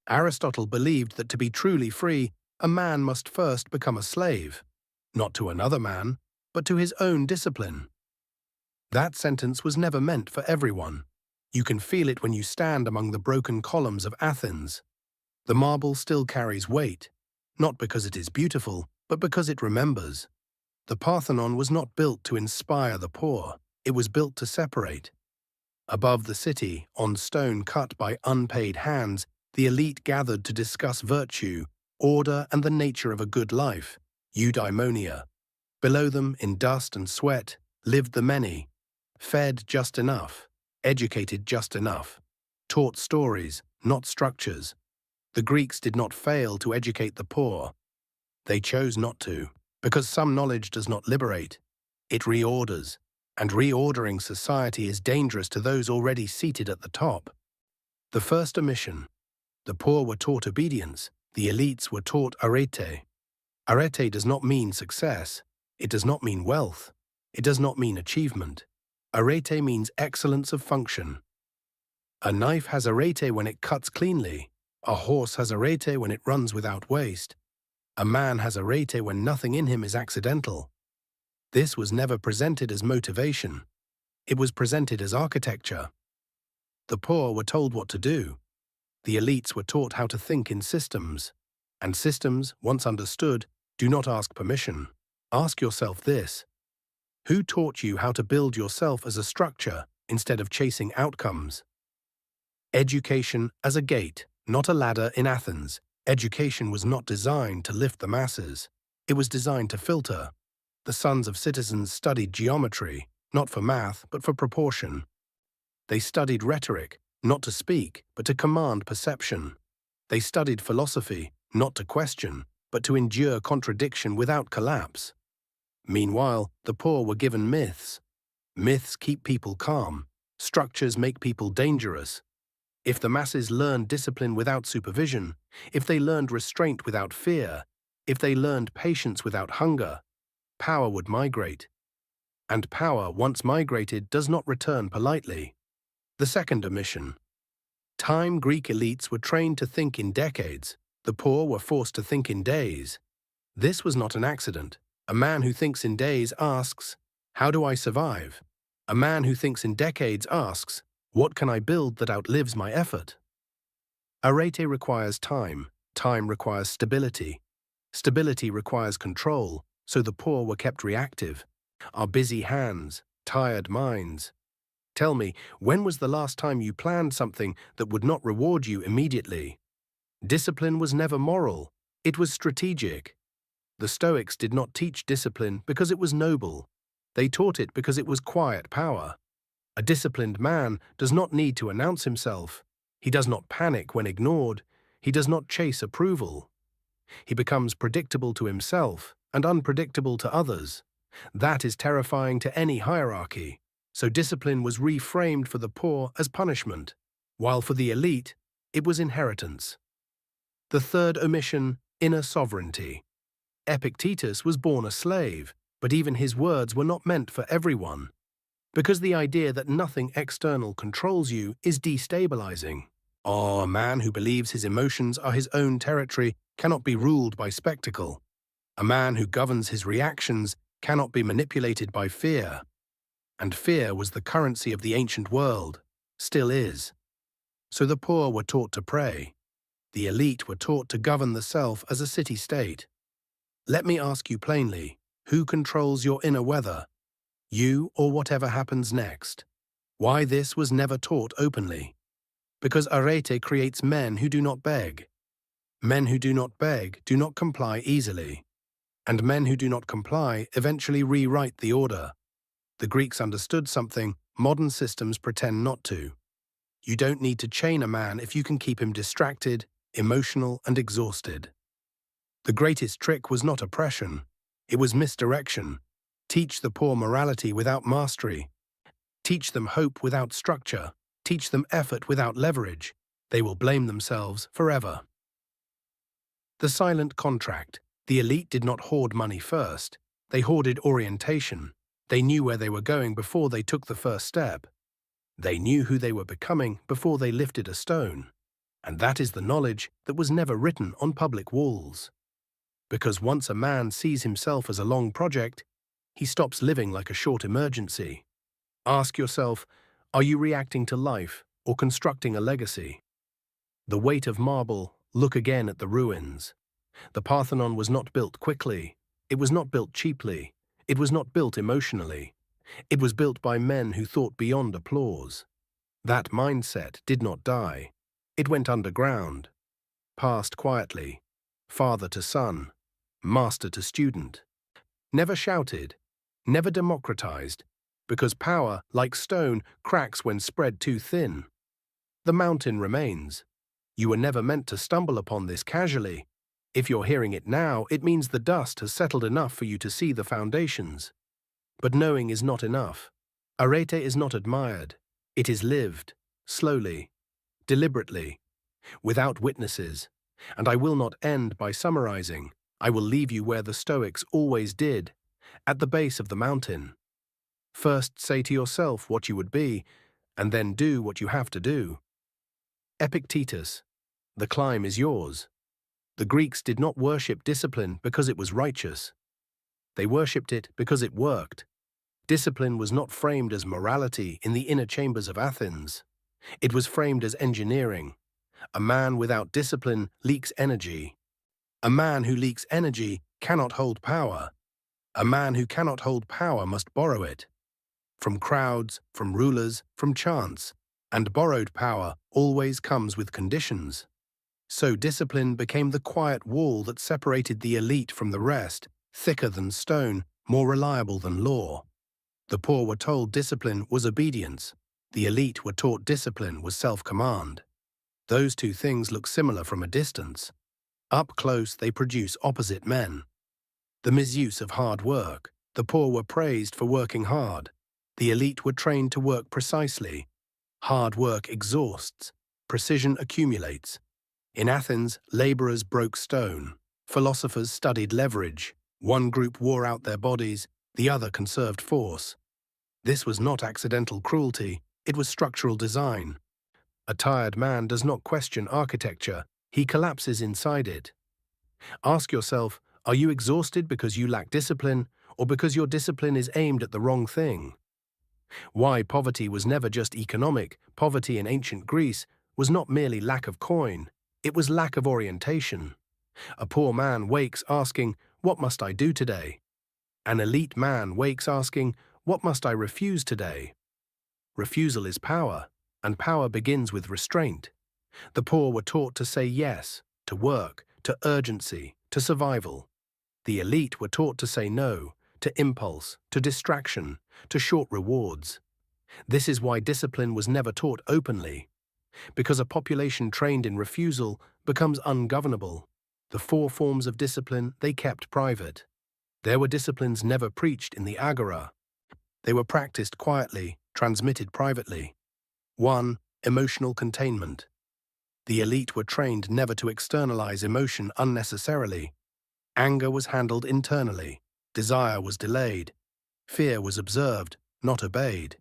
Aristotle believed that to be truly free, a man must first become a slave, not to another man, but to his own discipline. That sentence was never meant for everyone. You can feel it when you stand among the broken columns of Athens. The marble still carries weight, not because it is beautiful, but because it remembers. The Parthenon was not built to inspire the poor, it was built to separate. Above the city, on stone cut by unpaid hands, the elite gathered to discuss virtue, order, and the nature of a good life, eudaimonia. Below them, in dust and sweat, lived the many, fed just enough, educated just enough, taught stories, not structures. The Greeks did not fail to educate the poor. They chose not to, because some knowledge does not liberate, it reorders, and reordering society is dangerous to those already seated at the top. The first omission. The poor were taught obedience, the elites were taught arete. Arete does not mean success, it does not mean wealth, it does not mean achievement. Arete means excellence of function. A knife has arete when it cuts cleanly, a horse has arete when it runs without waste. A man has arete when nothing in him is accidental. This was never presented as motivation. It was presented as architecture. The poor were told what to do. The elites were taught how to think in systems. And systems, once understood, do not ask permission. Ask yourself this: who taught you how to build yourself as a structure instead of chasing outcomes? Education as a gate, not a ladder in Athens. Education was not designed to lift the masses. It was designed to filter. The sons of citizens studied geometry, not for math, but for proportion. They studied rhetoric, not to speak, but to command perception. They studied philosophy, not to question, but to endure contradiction without collapse. Meanwhile, the poor were given myths. Myths keep people calm. Structures make people dangerous. If the masses learned discipline without supervision, if they learned restraint without fear, if they learned patience without hunger, power would migrate. And power, once migrated, does not return politely. The second omission. Time Greek elites were trained to think in decades. The poor were forced to think in days. This was not an accident. A man who thinks in days asks, how do I survive? A man who thinks in decades asks, what can I build that outlives my effort? Arete requires time. Time requires stability. Stability requires control, so the poor were kept reactive. Our busy hands, tired minds. Tell me, when was the last time you planned something that would not reward you immediately? Discipline was never moral, it was strategic. The Stoics did not teach discipline because it was noble. They taught it because it was quiet power. A disciplined man does not need to announce himself. He does not panic when ignored. He does not chase approval. He becomes predictable to himself and unpredictable to others. That is terrifying to any hierarchy. So discipline was reframed for the poor as punishment, while for the elite, it was inheritance. The third omission, inner sovereignty. Epictetus was born a slave, but even his words were not meant for everyone. Because the idea that nothing external controls you is destabilizing. Oh, a man who believes his emotions are his own territory cannot be ruled by spectacle. A man who governs his reactions cannot be manipulated by fear. And fear was the currency of the ancient world, still is. So the poor were taught to pray. The elite were taught to govern the self as a city-state. Let me ask you plainly, who controls your inner weather? You or whatever happens next? Why this was never taught openly? Because arete creates men who do not beg. Men who do not beg do not comply easily. And men who do not comply eventually rewrite the order. The Greeks understood something modern systems pretend not to. You don't need to chain a man if you can keep him distracted, emotional, and exhausted. The greatest trick was not oppression, it was misdirection. Teach the poor morality without mastery. Teach them hope without structure. Teach them effort without leverage. They will blame themselves forever. The silent contract. The elite did not hoard money first. They hoarded orientation. They knew where they were going before they took the first step. They knew who they were becoming before they lifted a stone. And that is the knowledge that was never written on public walls. Because once a man sees himself as a long project, he stops living like a short emergency. Ask yourself, are you reacting to life or constructing a legacy? The weight of marble, look again at the ruins. The Parthenon was not built quickly. It was not built cheaply. It was not built emotionally. It was built by men who thought beyond applause. That mindset did not die. It went underground, passed quietly, father to son, master to student. Never shouted, never democratized, because power, like stone, cracks when spread too thin. The mountain remains. You were never meant to stumble upon this casually. If you're hearing it now, it means the dust has settled enough for you to see the foundations. But knowing is not enough. Arete is not admired. It is lived, slowly, deliberately, without witnesses. And I will not end by summarizing. I will leave you where the Stoics always did, at the base of the mountain. First say to yourself what you would be, and then do what you have to do. Epictetus, the climb is yours. The Greeks did not worship discipline because it was righteous. They worshipped it because it worked. Discipline was not framed as morality in the inner chambers of Athens. It was framed as engineering. A man without discipline leaks energy. A man who leaks energy cannot hold power. A man who cannot hold power must borrow it. From crowds, from rulers, from chance. And borrowed power always comes with conditions. So discipline became the quiet wall that separated the elite from the rest, thicker than stone, more reliable than law. The poor were told discipline was obedience. The elite were taught discipline was self-command. Those two things look similar from a distance. Up close, they produce opposite men. The misuse of hard work. The poor were praised for working hard. The elite were trained to work precisely. Hard work exhausts. Precision accumulates. In Athens, laborers broke stone. Philosophers studied leverage. One group wore out their bodies, the other conserved force. This was not accidental cruelty, it was structural design. A tired man does not question architecture, he collapses inside it. Ask yourself, are you exhausted because you lack discipline, or because your discipline is aimed at the wrong thing? Why poverty was never just economic, poverty in ancient Greece was not merely lack of coin, it was lack of orientation. A poor man wakes asking, what must I do today? An elite man wakes asking, what must I refuse today? Refusal is power, and power begins with restraint. The poor were taught to say yes, to work, to urgency, to survival. The elite were taught to say no, to impulse, to distraction, to short rewards. This is why discipline was never taught openly. Because a population trained in refusal becomes ungovernable. The 4 forms of discipline they kept private. There were disciplines never preached in the agora. They were practiced quietly, transmitted privately. 1. Emotional containment. The elite were trained never to externalize emotion unnecessarily. Anger was handled internally. Desire was delayed. Fear was observed, not obeyed.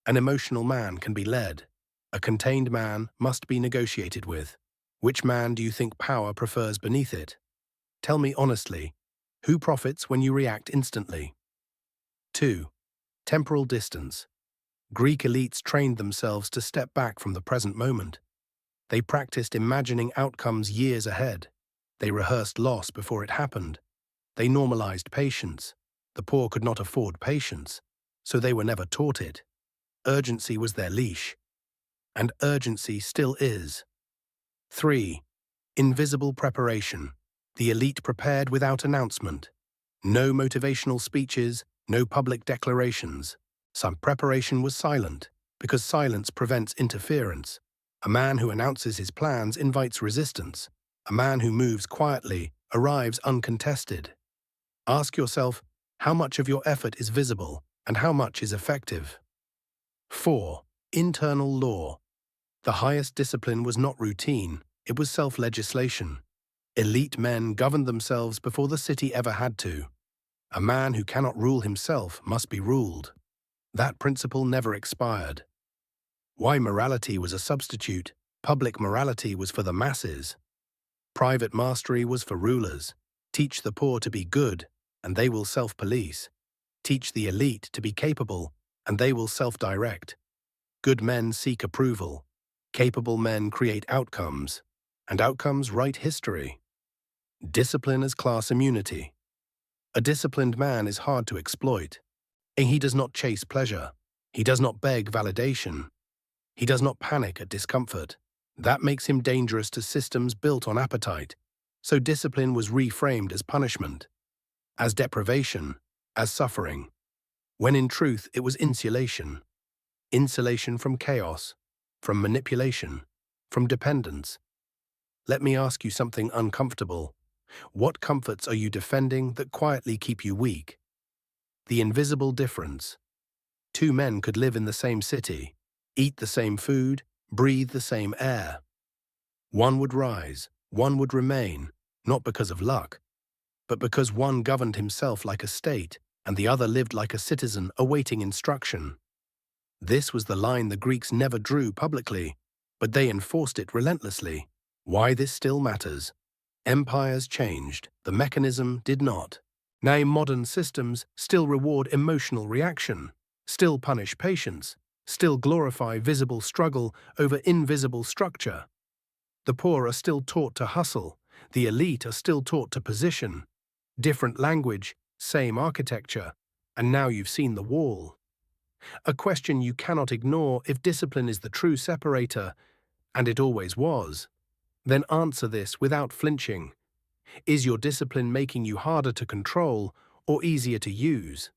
An emotional man can be led. A contained man must be negotiated with. Which man do you think power prefers beneath it? Tell me honestly, who profits when you react instantly? 2. Temporal distance. Greek elites trained themselves to step back from the present moment. They practiced imagining outcomes years ahead. They rehearsed loss before it happened. They normalized patience. The poor could not afford patience, so they were never taught it. Urgency was their leash. And urgency still is. 3. Invisible preparation. The elite prepared without announcement. No motivational speeches, no public declarations. Some preparation was silent, because silence prevents interference. A man who announces his plans invites resistance. A man who moves quietly arrives uncontested. Ask yourself, how much of your effort is visible and how much is effective? 4. Internal law. The highest discipline was not routine, it was self-legislation. Elite men governed themselves before the city ever had to. A man who cannot rule himself must be ruled. That principle never expired. Why morality was a substitute? Public morality was for the masses. Private mastery was for rulers. Teach the poor to be good, and they will self-police. Teach the elite to be capable, and they will self-direct. Good men seek approval. Capable men create outcomes, and outcomes write history. Discipline as class immunity. A disciplined man is hard to exploit. He does not chase pleasure. He does not beg validation. He does not panic at discomfort. That makes him dangerous to systems built on appetite. So discipline was reframed as punishment, as deprivation, as suffering, when in truth it was insulation. Insulation from chaos, from manipulation, from dependence. Let me ask you something uncomfortable. What comforts are you defending that quietly keep you weak? The invisible difference. Two men could live in the same city, eat the same food, breathe the same air. One would rise, one would remain, not because of luck, but because one governed himself like a state and the other lived like a citizen awaiting instruction. This was the line the Greeks never drew publicly, but they enforced it relentlessly. Why this still matters. Empires changed, the mechanism did not. Now modern systems still reward emotional reaction, still punish patience, still glorify visible struggle over invisible structure. The poor are still taught to hustle, the elite are still taught to position. Different language, same architecture, and now you've seen the wall. A question you cannot ignore: if discipline is the true separator, and it always was, then answer this without flinching. Is your discipline making you harder to control or easier to use?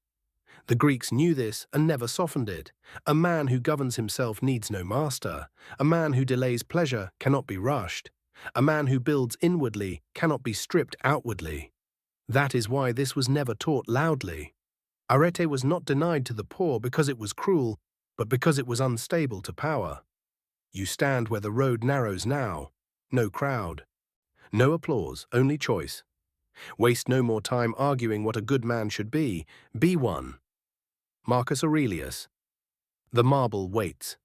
The Greeks knew this and never softened it. A man who governs himself needs no master. A man who delays pleasure cannot be rushed. A man who builds inwardly cannot be stripped outwardly. That is why this was never taught loudly. Arete was not denied to the poor because it was cruel, but because it was unstable to power. You stand where the road narrows now. No crowd. No applause, only choice. Waste no more time arguing what a good man should be. Be one. Marcus Aurelius. The marble waits.